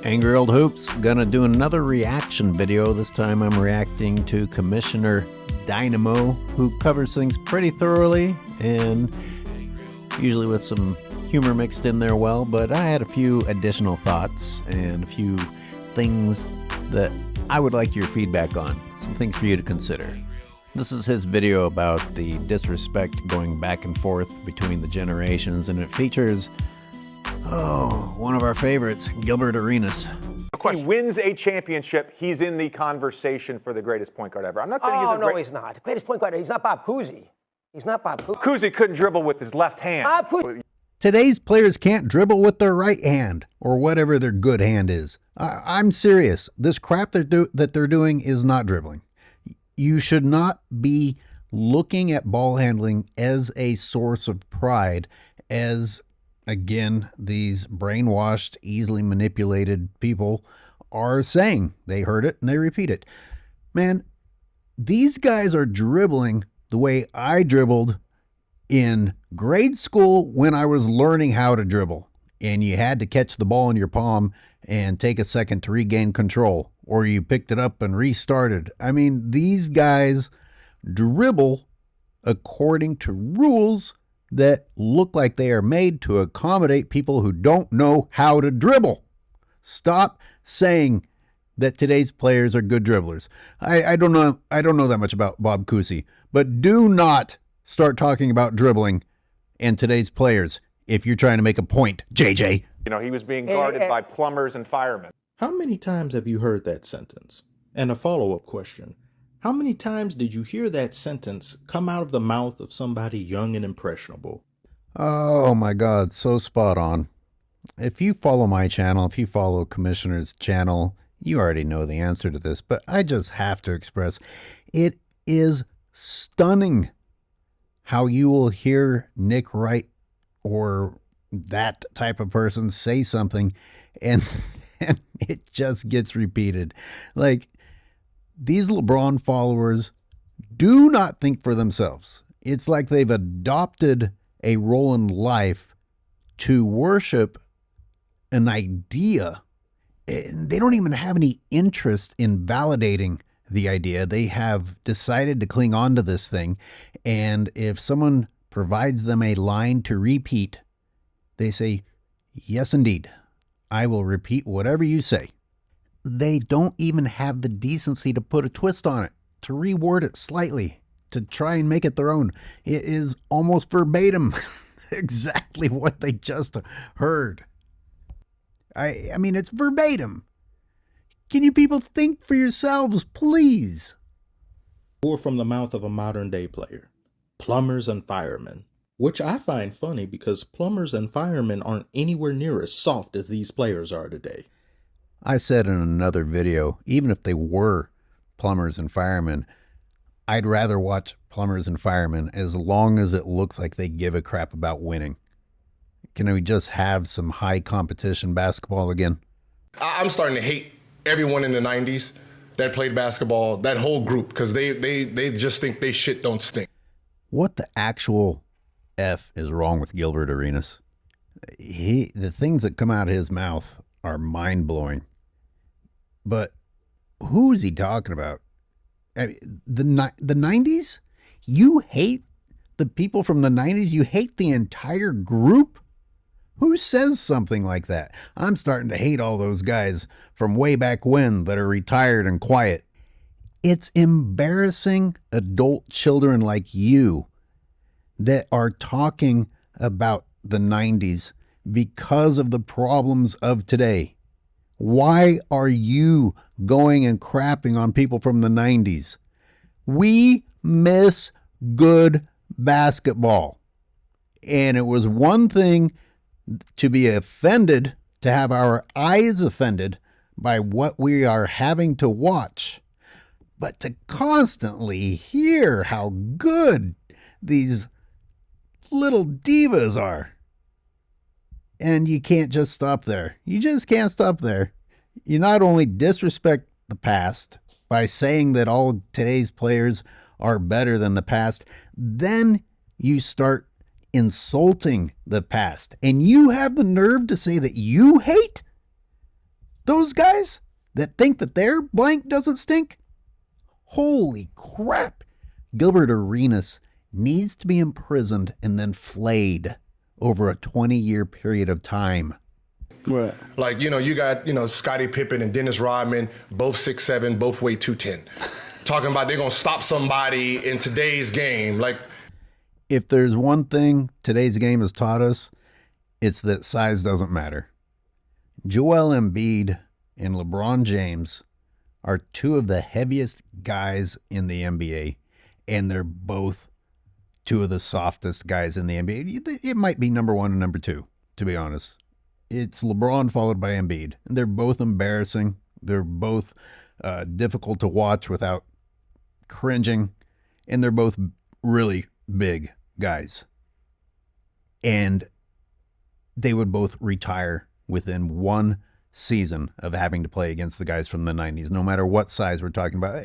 Angry Old Hoops, gonna do another reaction video. This time I'm reacting to Commissioner Dynamo, who covers things pretty thoroughly and usually with some humor mixed in there well, but I had a few additional thoughts and a few things that I would like your feedback on, some things for you to consider. This is his video about the disrespect going back and forth between the generations, and it features one of our favorites, Gilbert Arenas. He wins a championship, he's in the conversation for the greatest point guard ever. I'm not saying he's the he's not. The greatest point guard. He's not Bob Cousy. He's not Bob Cousy. Cousy couldn't dribble with his left hand. Bob Cousy. Today's players can't dribble with their right hand, or whatever their good hand is. I'm serious. This crap that they're doing is not dribbling. You should not be looking at ball handling as a source of pride, as again, these brainwashed, easily manipulated people are saying. They heard it and they repeat it. Man, these guys are dribbling the way I dribbled in grade school when I was learning how to dribble. And you had to catch the ball in your palm and take a second to regain control, or you picked it up and restarted. I mean, these guys dribble according to rules that look like they are made to accommodate people who don't know how to dribble. Stop saying that today's players are good dribblers. I don't know that much about Bob Cousy, but do not start talking about dribbling and today's players if you're trying to make a point, JJ. You know, he was being guarded by plumbers and firemen. How many times have you heard that sentence? And a follow-up question. How many times did you hear that sentence come out of the mouth of somebody young and impressionable? Oh my God, so spot on. If you follow my channel, if you follow Commissioner's channel, you already know the answer to this, but I just have to express, it is stunning how you will hear Nick Wright or that type of person say something and it just gets repeated. Like, these LeBron followers do not think for themselves. It's like they've adopted a role in life to worship an idea. They don't even have any interest in validating the idea. They have decided to cling on to this thing. And if someone provides them a line to repeat, they say, yes, indeed, I will repeat whatever you say. They don't even have the decency to put a twist on it, to reword it slightly, to try and make it their own. It is almost verbatim exactly what they just heard. I mean, it's verbatim. Can you people think for yourselves, please? Or from the mouth of a modern day player. Plumbers and firemen. Which I find funny because plumbers and firemen aren't anywhere near as soft as these players are today. I said in another video, even if they were plumbers and firemen, I'd rather watch plumbers and firemen as long as it looks like they give a crap about winning. Can we just have some high competition basketball again? I'm starting to hate everyone in the 90s that played basketball, that whole group, because they just think they shit don't stink. What the actual F is wrong with Gilbert Arenas? The things that come out of his mouth are mind-blowing. But who is he talking about? I mean, the 90s? You hate the people from the 90s? You hate the entire group? Who says something like that? I'm starting to hate all those guys from way back when that are retired and quiet. It's embarrassing adult children like you that are talking about the 90s because of the problems of today. Why are you going and crapping on people from the 90s? We miss good basketball. And it was one thing to be offended, to have our eyes offended by what we are having to watch, but to constantly hear how good these little divas are. And you can't just stop there. You just can't stop there. You not only disrespect the past by saying that all today's players are better than the past, then you start insulting the past. And you have the nerve to say that you hate Those guys that think that their blank doesn't stink? Holy crap. Gilbert Arenas needs to be imprisoned and then flayed over a 20-year period of time. Right. Like, you got, Scottie Pippen and Dennis Rodman, both 6'7", both weigh 210. Talking about they're going to stop somebody in today's game. Like, If there's one thing today's game has taught us, it's that size doesn't matter. Joel Embiid and LeBron James are two of the heaviest guys in the NBA, and they're both two of the softest guys in the NBA. It might be number one and number two, to be honest. It's LeBron followed by Embiid. They're both embarrassing. They're both difficult to watch without cringing, and they're both really big guys. And they would both retire within one season of having to play against the guys from the 90s, no matter what size we're talking about.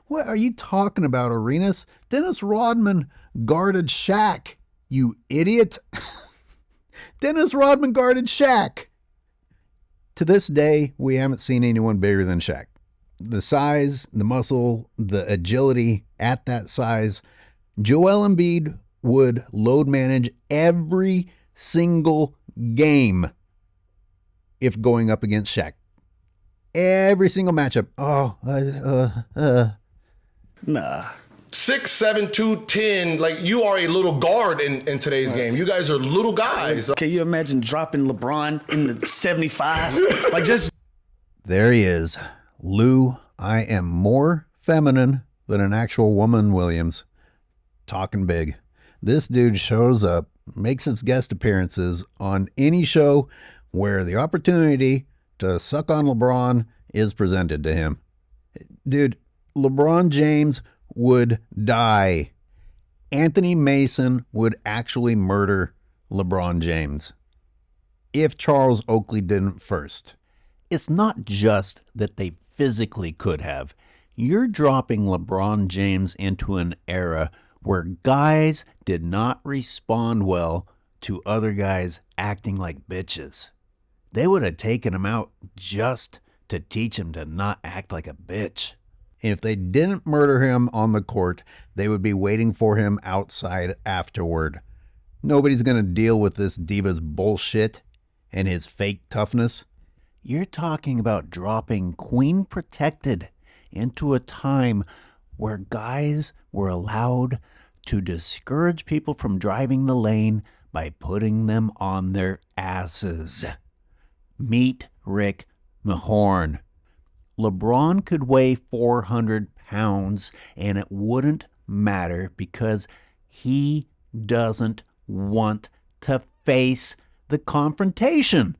What are you talking about, Arenas? Dennis Rodman guarded Shaq, you idiot. Dennis Rodman guarded Shaq. To this day, we haven't seen anyone bigger than Shaq. The size, the muscle, the agility at that size. Joel Embiid would load manage every single game if going up against Shaq. Every single matchup. Nah. 6'7", 210, like you are a little guard in today's game. You guys are little guys. Can you imagine dropping LeBron in the 75? Like just. There he is. Lou, I am more feminine than an actual woman, Williams. Talking big. This dude shows up, makes his guest appearances on any show where the opportunity to suck on LeBron is presented to him. Dude, LeBron James would die. Anthony Mason would actually murder LeBron James if Charles Oakley didn't first. It's not just that they physically could have. You're dropping LeBron James into an era where guys did not respond well to other guys acting like bitches. They would have taken him out just to teach him to not act like a bitch. And if they didn't murder him on the court, they would be waiting for him outside afterward. Nobody's going to deal with this diva's bullshit and his fake toughness. You're talking about dropping Queen Protected into a time where guys were allowed to discourage people from driving the lane by putting them on their asses. Meet Rick Mahorn. LeBron could weigh 400 pounds and it wouldn't matter because he doesn't want to face the confrontation.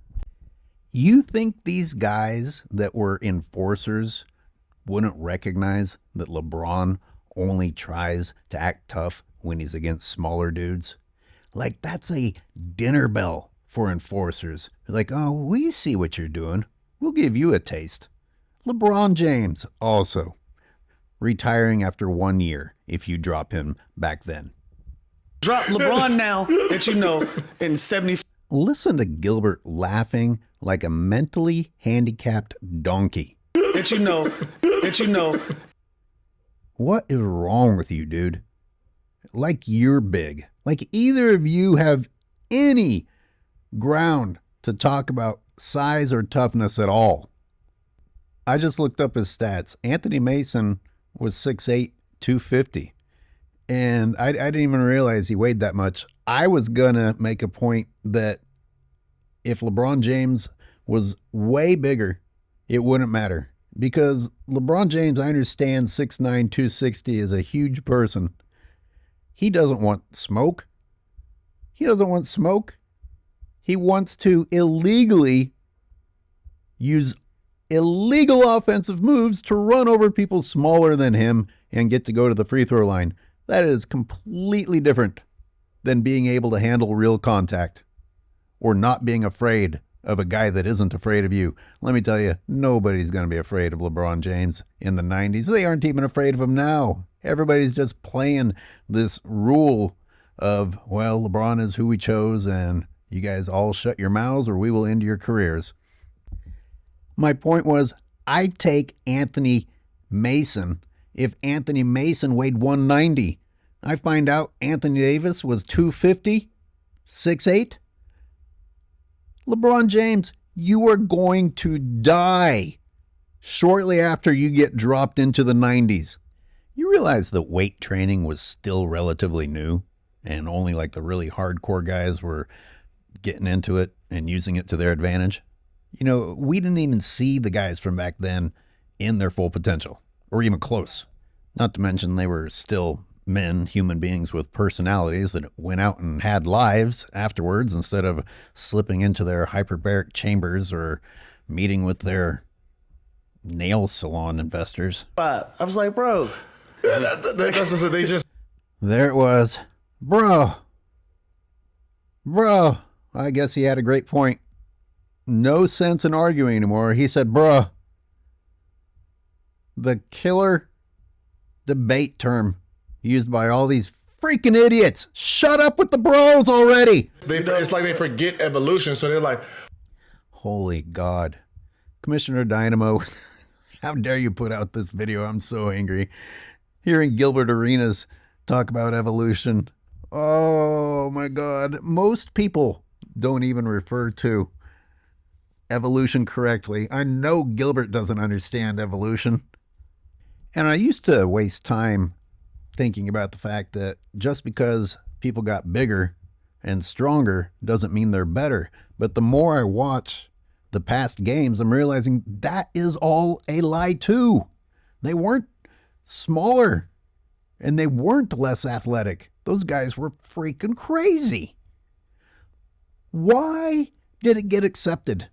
You think these guys that were enforcers wouldn't recognize that LeBron only tries to act tough when he's against smaller dudes? Like, that's a dinner bell for enforcers. Like, oh, we see what you're doing. We'll give you a taste. LeBron James also retiring after 1 year if you drop him back then. Drop LeBron now that you know in 70. Listen to Gilbert laughing like a mentally handicapped donkey. That you know. What is wrong with you, dude? Like you're big. Like either of you have any ground to talk about size or toughness at all. I just looked up his stats. Anthony Mason was 6'8", 250. And I didn't even realize he weighed that much. I was going to make a point that if LeBron James was way bigger, it wouldn't matter. Because LeBron James, I understand 6'9", 260 is a huge person. He doesn't want smoke. He doesn't want smoke. He wants to illegally use illegal offensive moves to run over people smaller than him and get to go to the free throw line. That is completely different than being able to handle real contact or not being afraid of a guy that isn't afraid of you. Let me tell you, nobody's going to be afraid of LeBron James in the 90s. They aren't even afraid of him now. Everybody's just playing this rule of, well, LeBron is who we chose and you guys all shut your mouths or we will end your careers. My point was, I'd take Anthony Mason if Anthony Mason weighed 190. I find out Anthony Davis was 250, 6'8". LeBron James, you are going to die shortly after you get dropped into the 90s. You realize that weight training was still relatively new and only like the really hardcore guys were getting into it and using it to their advantage? You know, we didn't even see the guys from back then in their full potential or even close. Not to mention they were still men, human beings with personalities that went out and had lives afterwards instead of slipping into their hyperbaric chambers or meeting with their nail salon investors. I was like, bro. That's just they just. There it was. Bro, I guess he had a great point. No sense in arguing anymore. He said, bruh. The killer debate term used by all these freaking idiots. Shut up with the bros already. It's like they forget evolution, so they're like, Holy God. Commissioner Dynamo, how dare you put out this video? I'm so angry. Hearing Gilbert Arenas talk about evolution. Oh my God. Most people don't even refer to evolution correctly. I know Gilbert doesn't understand evolution. And I used to waste time thinking about the fact that just because people got bigger and stronger doesn't mean they're better. But the more I watch the past games, I'm realizing that is all a lie too. They weren't smaller and they weren't less athletic. Those guys were freaking crazy. Why did it get accepted?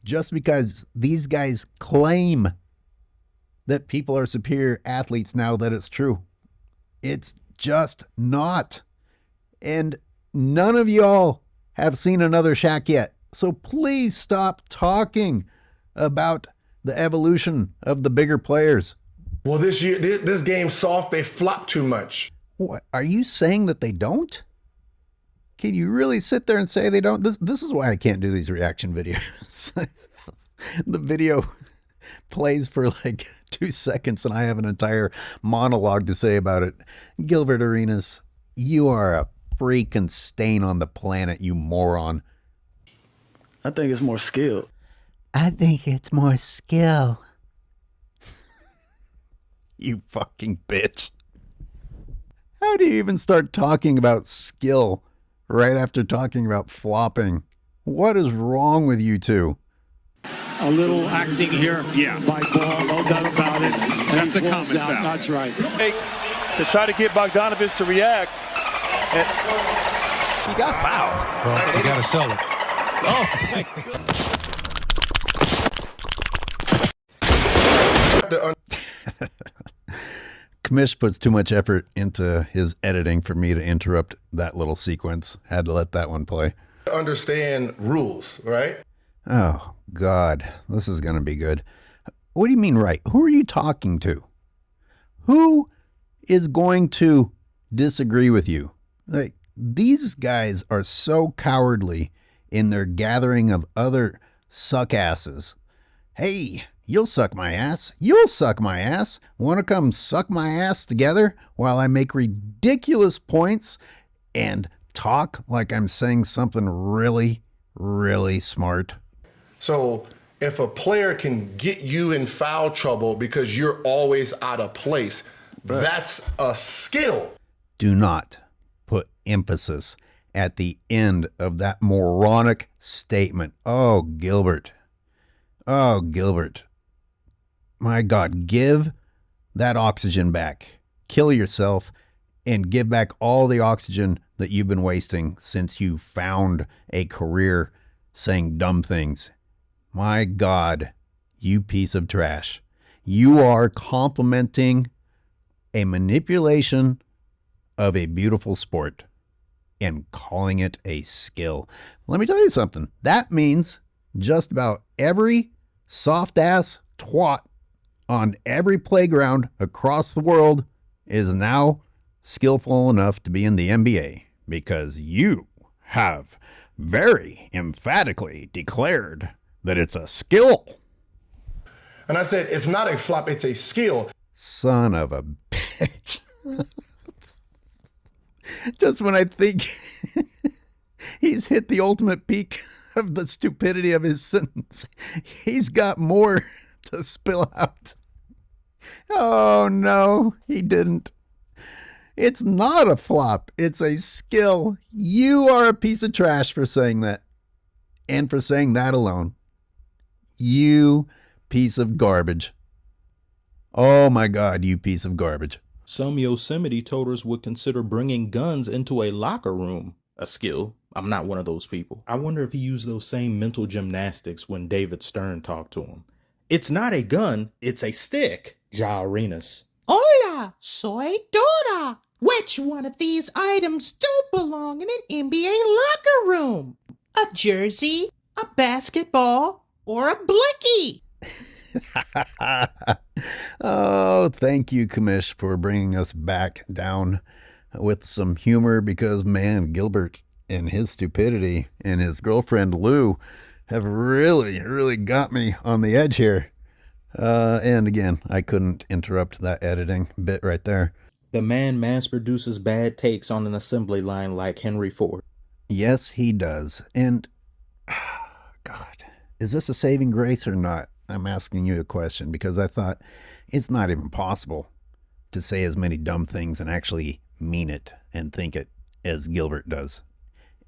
Just because these guys claim that people are superior athletes now that it's true. It's just not. And none of y'all have seen another Shaq yet. So please stop talking about the evolution of the bigger players. well, this game's soft. They flop too much. What, are you saying that they don't? Can you really sit there and say they don't? This is why I can't do these reaction videos. The video plays for like 2 seconds and I have an entire monologue to say about it. Gilbert Arenas, you are a freaking stain on the planet, you moron. I think it's more skill. I think it's more skill. You fucking bitch. How do you even start talking about skill right after talking about flopping? What is wrong with you two? A little acting here by Ball, no doubt about it. And That's a common falls out. foul. That's right. Hey, to try to get Bogdanovich to react. He got fouled. Well, you got to sell it. Oh, my God. Kamish puts too much effort into his editing for me to interrupt that little sequence. Had to let that one play. Understand rules, right? Oh, God. This is going to be good. What do you mean, right? Who are you talking to? Who is going to disagree with you? Like, these guys are so cowardly in their gathering of other suckasses. Hey, you'll suck my ass. You'll suck my ass. Want to come suck my ass together while I make ridiculous points and talk like I'm saying something really, really smart? So if a player can get you in foul trouble because you're always out of place, that's a skill. Do not put emphasis at the end of that moronic statement. Oh, Gilbert. Oh, Gilbert. My God, give that oxygen back. Kill yourself and give back all the oxygen that you've been wasting since you found a career saying dumb things. My God, you piece of trash. You are complimenting a manipulation of a beautiful sport and calling it a skill. Let me tell you something. That means just about every soft-ass twat on every playground across the world is now skillful enough to be in the NBA because you have very emphatically declared that it's a skill. And I said, it's not a flop, it's a skill. Son of a bitch. Just when I think he's hit the ultimate peak of the stupidity of his sentence, he's got more to spill out. Oh, no, he didn't. It's not a flop. It's a skill. You are a piece of trash for saying that. And for saying that alone. You piece of garbage. Oh my God, you piece of garbage. Some Yosemite toters would consider bringing guns into a locker room a skill. I'm not one of those people. I wonder if he used those same mental gymnastics when David Stern talked to him. It's not a gun, it's a stick. Ja Arenas. Hola, soy Dora. Which one of these items don't belong in an NBA locker room? A jersey, a basketball, or a blicky? Oh, thank you, Commish, for bringing us back down with some humor because, man, Gilbert and his stupidity and his girlfriend Lou have really got me on the edge here. And again, I couldn't interrupt that editing bit right there. The man mass produces bad takes on an assembly line like Henry Ford. Yes, he does. And, God, is this a saving grace or not? I'm asking you a question because I thought it's not even possible to say as many dumb things and actually mean it and think it as Gilbert does.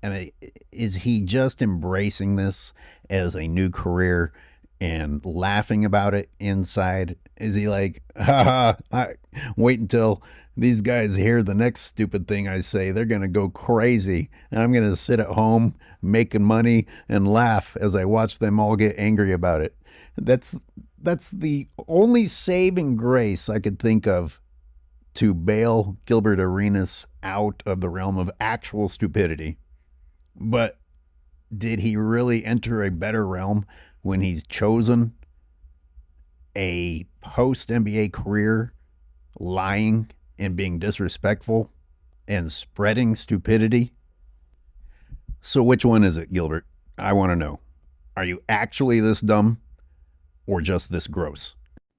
I mean, is he just embracing this as a new career and laughing about it inside? Is he like, wait until these guys hear the next stupid thing I say. They're going to go crazy. And I'm going to sit at home making money and laugh as I watch them all get angry about it. That's the only saving grace I could think of to bail Gilbert Arenas out of the realm of actual stupidity. But did he really enter a better realm when he's chosen a post-NBA career lying and being disrespectful and spreading stupidity? So which one is it, Gilbert? I want to know. Are you actually this dumb or just this gross?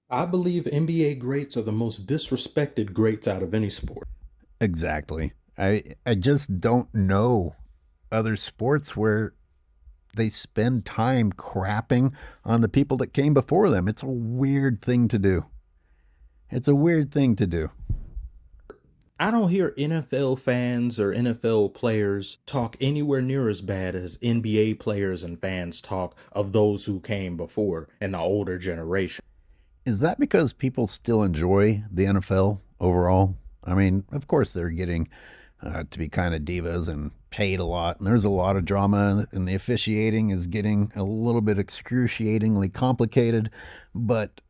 I believe NBA greats are the most disrespected greats out of any sport. Exactly. I just don't know other sports where they spend time crapping on the people that came before them. It's a weird thing to do. It's a weird thing to do. I don't hear NFL fans or NFL players talk anywhere near as bad as NBA players and fans talk of those who came before in the older generation. Is that because people still enjoy the NFL overall? I mean, of course they're getting to be kind of divas and paid a lot, and there's a lot of drama, and the officiating is getting a little bit excruciatingly complicated, but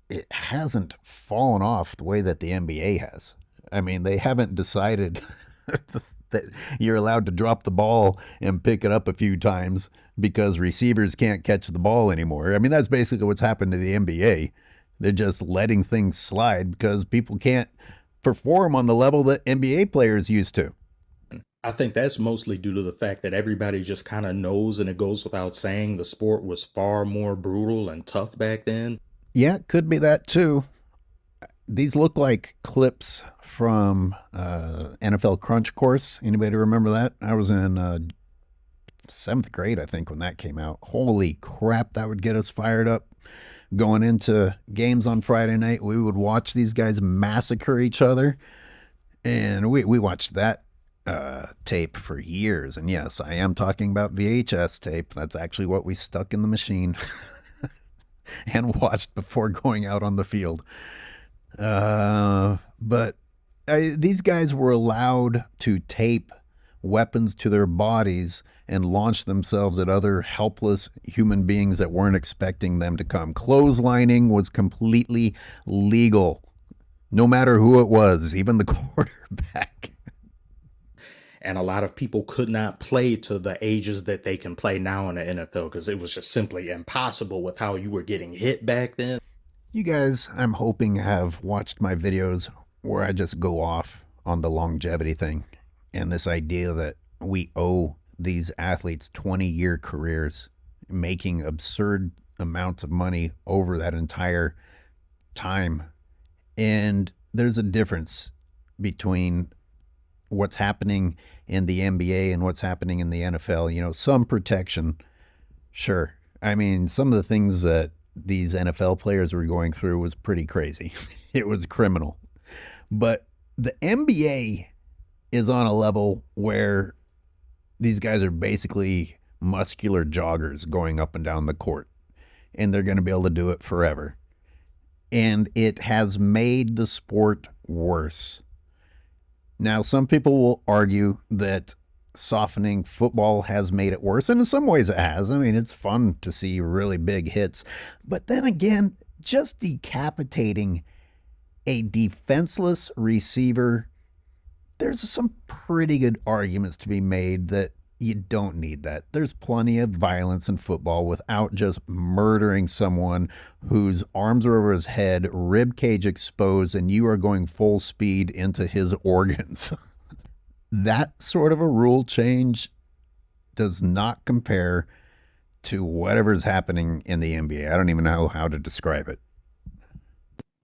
it hasn't fallen off the way that the NBA has. I mean, they haven't decided that you're allowed to drop the ball and pick it up a few times because receivers can't catch the ball anymore. I mean, that's basically what's happened to the NBA. They're just letting things slide because people can't perform on the level that NBA players used to. I think that's mostly due to the fact that everybody just kind of knows, and it goes without saying, the sport was far more brutal and tough back then. Yeah, it could be that too. These look like clips from NFL Crunch Course. Anybody remember that? I was in 7th grade, I think, when that came out. Holy crap, that would get us fired up. Going into games on Friday night, we would watch these guys massacre each other. And we watched that tape for years. And yes, I am talking about VHS tape. That's actually what we stuck in the machine and watched before going out on the field. But these guys were allowed to tape weapons to their bodies and launch themselves at other helpless human beings that weren't expecting them to come. Clotheslining was completely legal, no matter who it was, even the quarterback. And a lot of people could not play to the ages that they can play now in the NFL because it was just simply impossible with how you were getting hit back then. You guys, I'm hoping, have watched my videos where I just go off on the longevity thing and this idea that we owe these athletes 20-year careers making absurd amounts of money over that entire time. And there's a difference between what's happening in the NBA and what's happening in the NFL. You know, some protection, sure. I mean, some of the things that these NFL players were going through was pretty crazy. It was criminal. But the NBA is on a level where these guys are basically muscular joggers going up and down the court, and they're going to be able to do it forever. And it has made the sport worse. Now, some people will argue that softening football has made it worse, and in some ways it has. I mean, it's fun to see really big hits. But then again, just decapitating a defenseless receiver, there's some pretty good arguments to be made that you don't need that. There's plenty of violence in football without just murdering someone whose arms are over his head, rib cage exposed, and you are going full speed into his organs. That sort of a rule change does not compare to whatever's happening in the NBA. I don't even know how to describe it.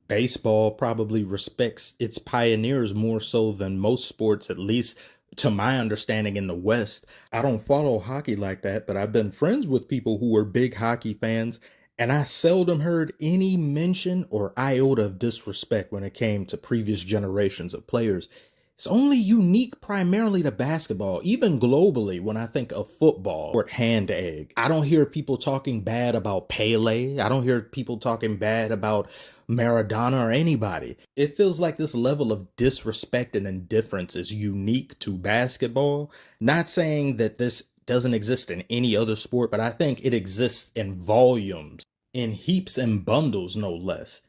Baseball probably respects its pioneers more so than most sports, at least to my understanding in the West. I don't follow hockey like that, but I've been friends with people who are big hockey fans, and I seldom heard any mention or iota of disrespect when it came to previous generations of players. It's only unique primarily to basketball, even globally when I think of football or hand egg. I don't hear people talking bad about Pele. I don't hear people talking bad about Maradona or anybody. It feels like this level of disrespect and indifference is unique to basketball. Not saying that this doesn't exist in any other sport, but I think it exists in volumes, in heaps and bundles, no less.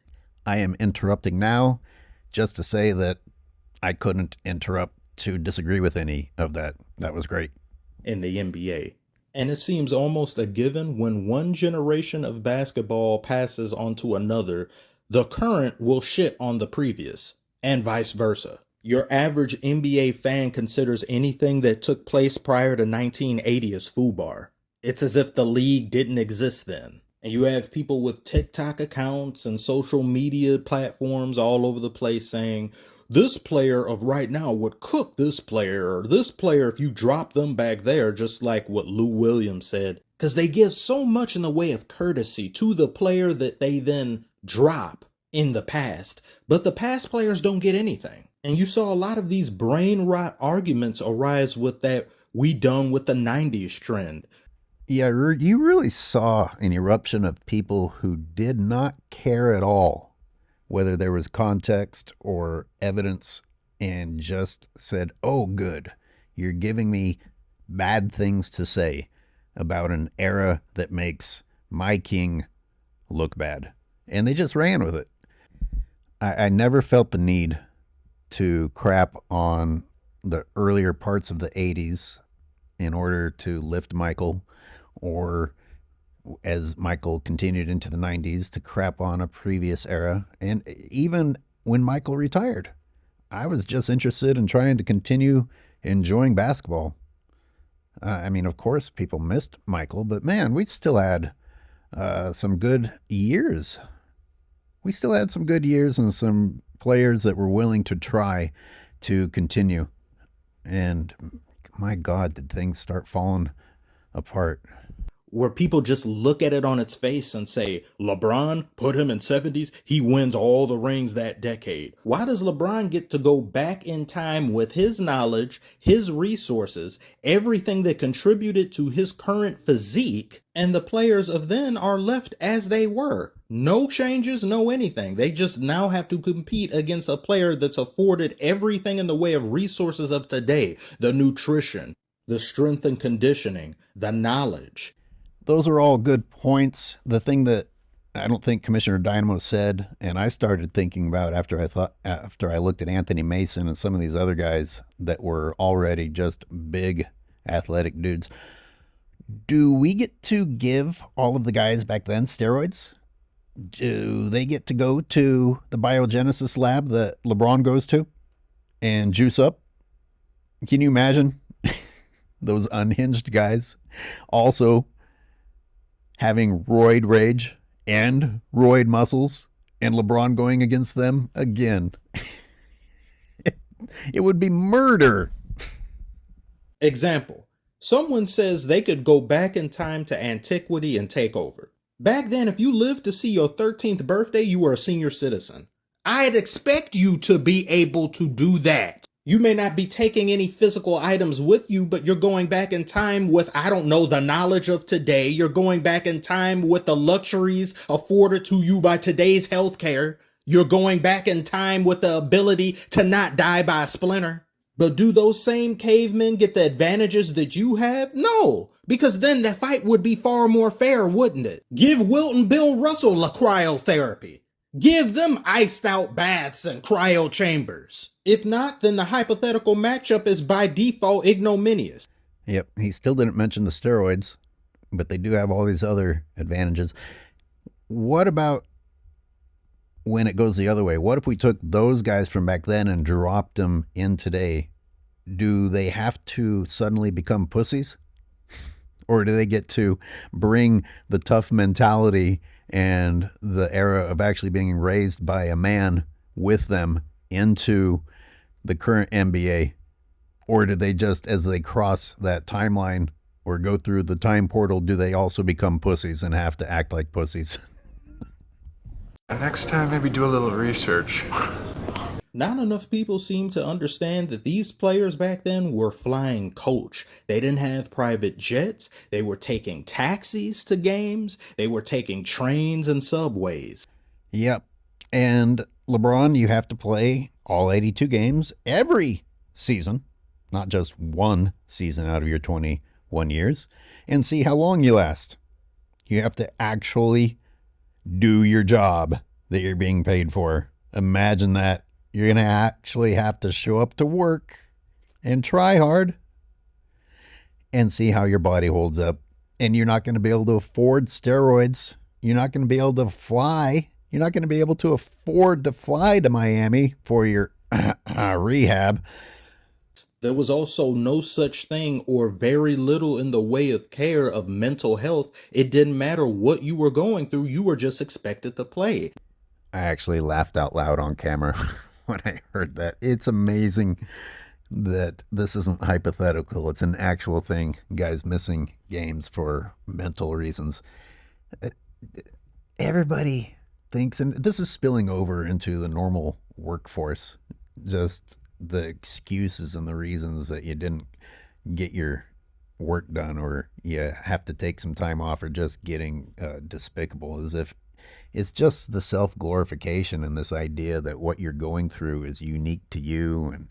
I am interrupting now just to say that I couldn't interrupt to disagree with any of that. That was great. In the NBA. And it seems almost a given when one generation of basketball passes on to another, the current will shit on the previous, and vice versa. Your average NBA fan considers anything that took place prior to 1980 as FUBAR. It's as if the league didn't exist then. And you have people with TikTok accounts and social media platforms all over the place saying, this player of right now would cook this player, or this player if you drop them back there, just like what Lou Williams said. Because they give so much in the way of courtesy to the player that they then drop in the past. But the past players don't get anything. And you saw a lot of these brain rot arguments arise with that we done with the 90s trend. Yeah, you really saw an eruption of people who did not care at all whether there was context or evidence, and just said, oh, good, you're giving me bad things to say about an era that makes my king look bad. And they just ran with it. I never felt the need to crap on the earlier parts of the 80s in order to lift Michael, or as Michael continued into the 90s, to crap on a previous era. And even when Michael retired, I was just interested in trying to continue enjoying basketball. I mean, of course, people missed Michael, but man, we still had some good years. We still had some good years and some players that were willing to try to continue. And my God, did things start falling apart. Where people just look at it on its face and say, LeBron, put him in 70s, he wins all the rings that decade. Why does LeBron get to go back in time with his knowledge, his resources, everything that contributed to his current physique, and the players of then are left as they were? No changes, no anything. They just now have to compete against a player that's afforded everything in the way of resources of today, the nutrition, the strength and conditioning, the knowledge. Those are all good points. The thing that I don't think Commissioner Dynamo said, and I started thinking about after I looked at Anthony Mason and some of these other guys that were already just big athletic dudes. Do we get to give all of the guys back then steroids? Do they get to go to the biogenesis lab that LeBron goes to and juice up? Can you imagine those unhinged guys also having roid rage and roid muscles and LeBron going against them again. It would be murder. Example. Someone says they could go back in time to antiquity and take over. Back then, if you lived to see your 13th birthday, you were a senior citizen. I'd expect you to be able to do that. You may not be taking any physical items with you, but you're going back in time with, I don't know, the knowledge of today. You're going back in time with the luxuries afforded to you by today's healthcare. You're going back in time with the ability to not die by a splinter. But do those same cavemen get the advantages that you have? No, because then the fight would be far more fair, wouldn't it? Give Wilt and Bill Russell a cryotherapy. Give them iced out baths and cryo chambers. If not, then the hypothetical matchup is by default ignominious. Yep, he still didn't mention the steroids, but they do have all these other advantages. What about when it goes the other way? What if we took those guys from back then and dropped them in today? Do they have to suddenly become pussies? Or do they get to bring the tough mentality and the era of actually being raised by a man with them into the current NBA? Or do they just, as they cross that timeline or go through the time portal, do they also become pussies and have to act like pussies? Next time, maybe do a little research. Not enough people seem to understand that these players back then were flying coach. They didn't have private jets. They were taking taxis to games. They were taking trains and subways. Yep. And LeBron, you have to play all 82 games every season, not just one season out of your 21 years, and see how long you last. You have to actually do your job that you're being paid for. Imagine that. You're going to actually have to show up to work and try hard and see how your body holds up. And you're not going to be able to afford steroids. You're not going to be able to fly. You're not going to be able to afford to fly to Miami for your rehab. There was also no such thing or very little in the way of care of mental health. It didn't matter what you were going through. You were just expected to play. I actually laughed out loud on camera when I heard that. It's amazing that this isn't hypothetical. It's an actual thing. Guys missing games for mental reasons. Everybody thinks, and this is spilling over into the normal workforce, just the excuses and the reasons that you didn't get your work done or you have to take some time off or just getting despicable, as if it's just the self-glorification and this idea that what you're going through is unique to you and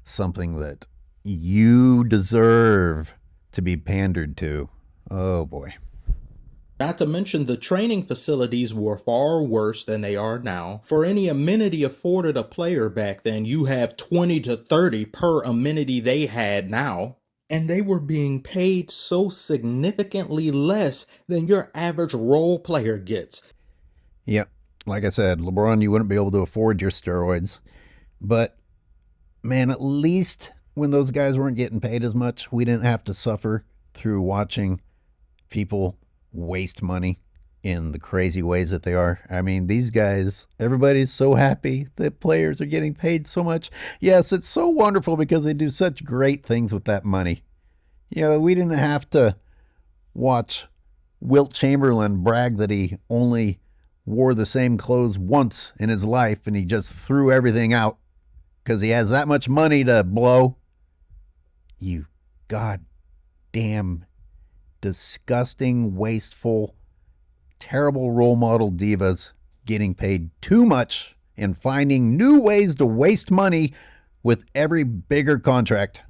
something that you deserve to be pandered to. Oh boy. Not to mention the training facilities were far worse than they are now. For any amenity afforded a player back then, you have 20 to 30 per amenity they had now. And they were being paid so significantly less than your average role player gets. Yep. Like I said, LeBron, you wouldn't be able to afford your steroids. But, man, at least when those guys weren't getting paid as much, we didn't have to suffer through watching people waste money in the crazy ways that they are. I mean, these guys, everybody's so happy that players are getting paid so much. Yes, it's so wonderful because they do such great things with that money. You know, we didn't have to watch Wilt Chamberlain brag that he only wore the same clothes once in his life and he just threw everything out because he has that much money to blow. You goddamn disgusting, wasteful, terrible role model divas getting paid too much and finding new ways to waste money with every bigger contract.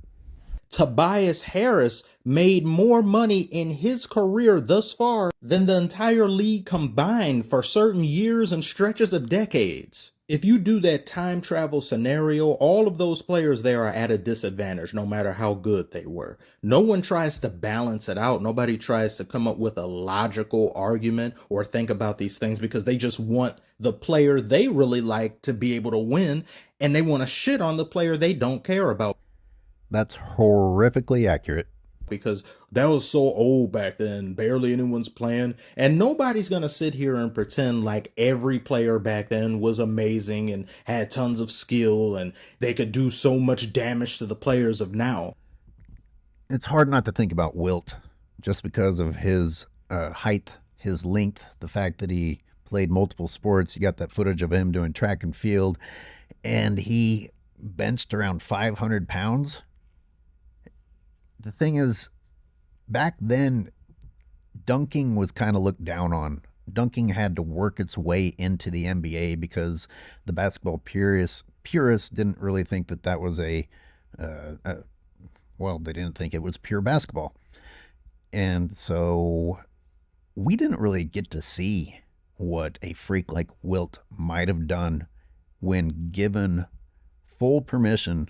Tobias Harris made more money in his career thus far than the entire league combined for certain years and stretches of decades. If you do that time travel scenario, all of those players there are at a disadvantage, no matter how good they were. No one tries to balance it out. Nobody tries to come up with a logical argument or think about these things because they just want the player they really like to be able to win, and they want to shit on the player they don't care about. That's horrifically accurate. because that was so old back then. Barely anyone's playing. And nobody's going to sit here and pretend like every player back then was amazing and had tons of skill and they could do so much damage to the players of now. It's hard not to think about Wilt just because of his height, his length, the fact that he played multiple sports. You got that footage of him doing track and field, and he benched around 500 pounds. The thing is, back then, dunking was kind of looked down on. Dunking had to work its way into the NBA because the basketball purists didn't really think that was well, they didn't think it was pure basketball. And so we didn't really get to see what a freak like Wilt might have done when given full permission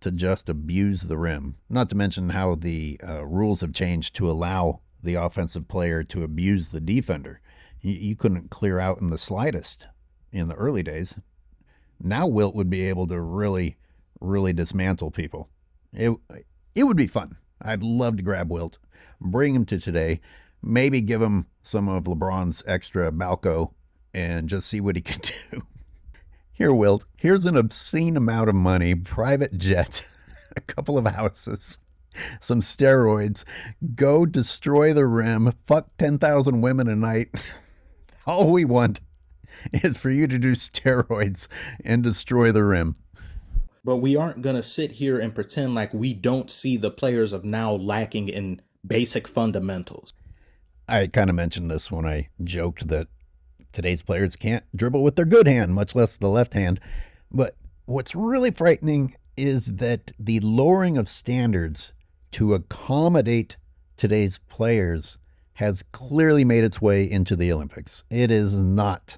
to just abuse the rim. Not to mention how the rules have changed to allow the offensive player to abuse the defender. You couldn't clear out in the slightest in the early days. Now Wilt would be able to really, really dismantle people. It would be fun. I'd love to grab Wilt, bring him to today, maybe give him some of LeBron's extra Balco and just see what he can do. Here, Wilt, here's an obscene amount of money, private jet, a couple of houses, some steroids. Go destroy the rim, fuck 10,000 women a night. All we want is for you to do steroids and destroy the rim. But we aren't going to sit here and pretend like we don't see the players of now lacking in basic fundamentals. I kind of mentioned this when I joked that today's players can't dribble with their good hand, much less the left hand. But what's really frightening is that the lowering of standards to accommodate today's players has clearly made its way into the Olympics. It is not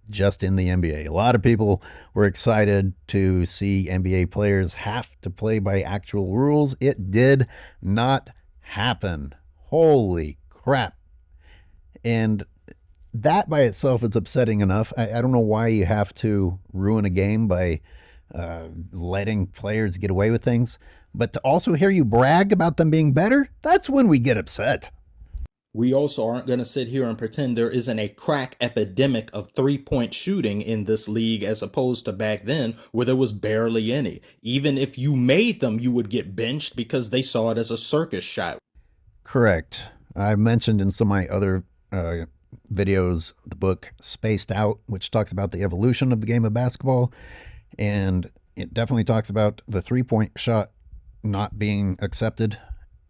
just in the NBA. A lot of people were excited to see NBA players have to play by actual rules. It did not happen. Holy crap. And that by itself is upsetting enough. I don't know why you have to ruin a game by letting players get away with things. But to also hear you brag about them being better, that's when we get upset. We also aren't going to sit here and pretend there isn't a crack epidemic of three-point shooting in this league as opposed to back then where there was barely any. Even if you made them, you would get benched because they saw it as a circus shot. Correct. I mentioned in some of my other videos the book Spaced Out, which talks about the evolution of the game of basketball. And it definitely talks about the three-point shot not being accepted.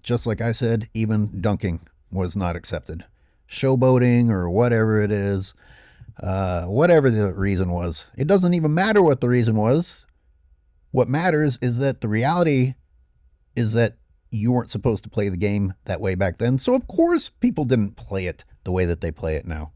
Just like I said, even dunking was not accepted. Showboating or whatever it is, whatever the reason was. It doesn't even matter what the reason was. What matters is that the reality is that you weren't supposed to play the game that way back then. So of course people didn't play it the way that they play it now.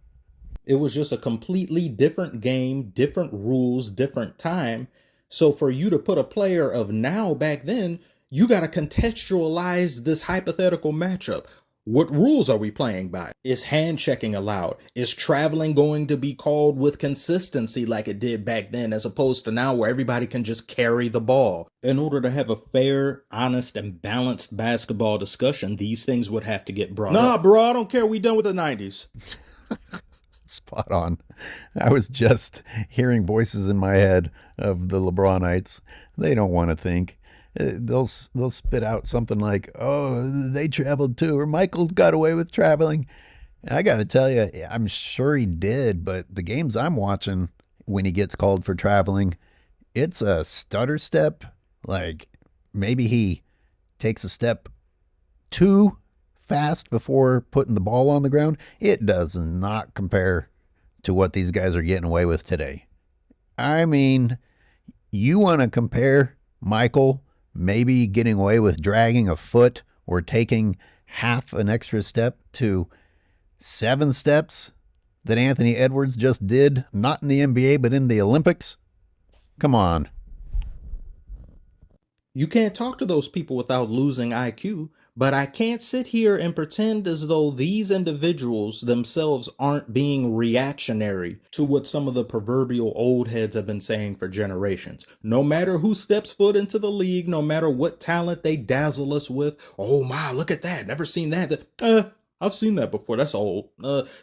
It was just a completely different game, different rules, different time. So for you to put a player of now back then, you got to contextualize this hypothetical matchup. What rules are we playing by? Is hand checking allowed? Is traveling going to be called with consistency like it did back then as opposed to now where everybody can just carry the ball? In order to have a fair, honest, and balanced basketball discussion, these things would have to get brought up. Nah, bro, I don't care. We done with the 90s. Spot on. I was just hearing voices in my head of the LeBronites. They don't want to think. They'll spit out something like, oh, they traveled too, or Michael got away with traveling. And I got to tell you, I'm sure he did, but the games I'm watching when he gets called for traveling, it's a stutter step. Like maybe he takes a step too fast before putting the ball on the ground. It does not compare to what these guys are getting away with today. I mean, you want to compare Michael maybe getting away with dragging a foot or taking half an extra step to 7 steps that Anthony Edwards just did, not in the NBA, but in the Olympics? Come on. You can't talk to those people without losing IQ, but I can't sit here and pretend as though these individuals themselves aren't being reactionary to what some of the proverbial old heads have been saying for generations. No matter who steps foot into the league, no matter what talent they dazzle us with, oh my, look at that, never seen that. I've seen that before. That's old.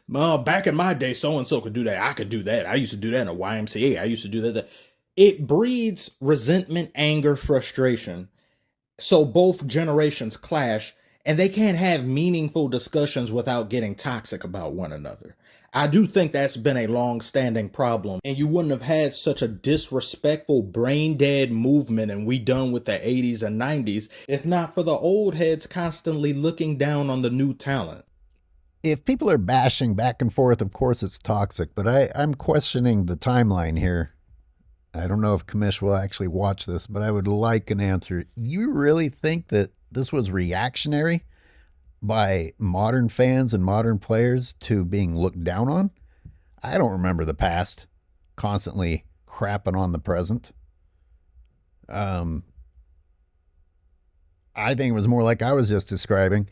Back in my day, so-and-so could do that. I could do that. I used to do that in a YMCA. I used to do that. It breeds resentment, anger, frustration. So both generations clash, and they can't have meaningful discussions without getting toxic about one another. I do think that's been a long-standing problem, and you wouldn't have had such a disrespectful, brain-dead movement and we done with the 80s and 90s if not for the old heads constantly looking down on the new talent. If people are bashing back and forth, of course it's toxic, but I'm questioning the timeline here. I don't know if Kamish will actually watch this, but I would like an answer. You really think that this was reactionary by modern fans and modern players to being looked down on? I don't remember the past constantly crapping on the present. I think it was more like I was just describing.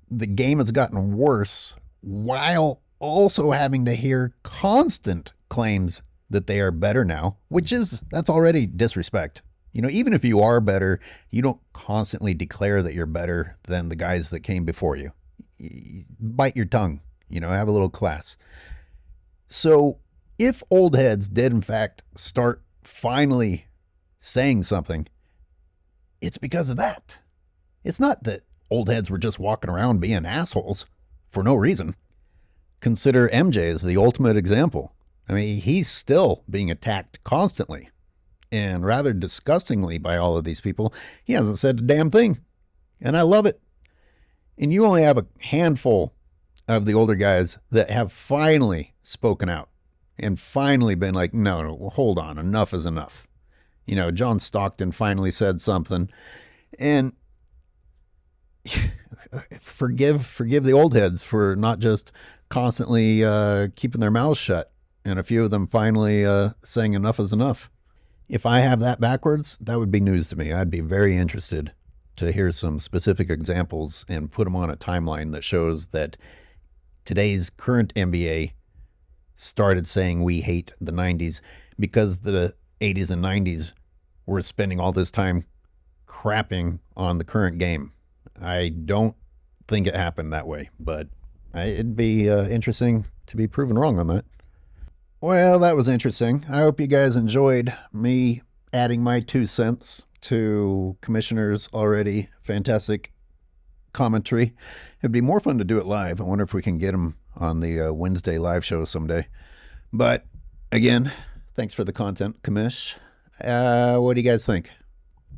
The game has gotten worse while also having to hear constant claims that they are better now, that's already disrespect. You know, even if you are better, you don't constantly declare that you're better than the guys that came before you. Bite your tongue, have a little class. So if old heads did in fact start finally saying something, it's because of that. It's not that old heads were just walking around being assholes for no reason. Consider MJ as the ultimate example. I mean, he's still being attacked constantly and rather disgustingly by all of these people. He hasn't said a damn thing, and I love it. And you only have a handful of the older guys that have finally spoken out and finally been like, no, hold on, enough is enough. John Stockton finally said something, and forgive the old heads for not just constantly keeping their mouths shut. And a few of them finally saying enough is enough. If I have that backwards, that would be news to me. I'd be very interested to hear some specific examples and put them on a timeline that shows that today's current NBA started saying we hate the 90s because the 80s and 90s were spending all this time crapping on the current game. I don't think it happened that way, but it'd be interesting to be proven wrong on that. Well, that was interesting. I hope you guys enjoyed me adding my 2 cents to Commissioner's already fantastic commentary. It'd be more fun to do it live. I wonder if we can get him on the Wednesday live show someday. But again, thanks for the content, Commish. What do you guys think?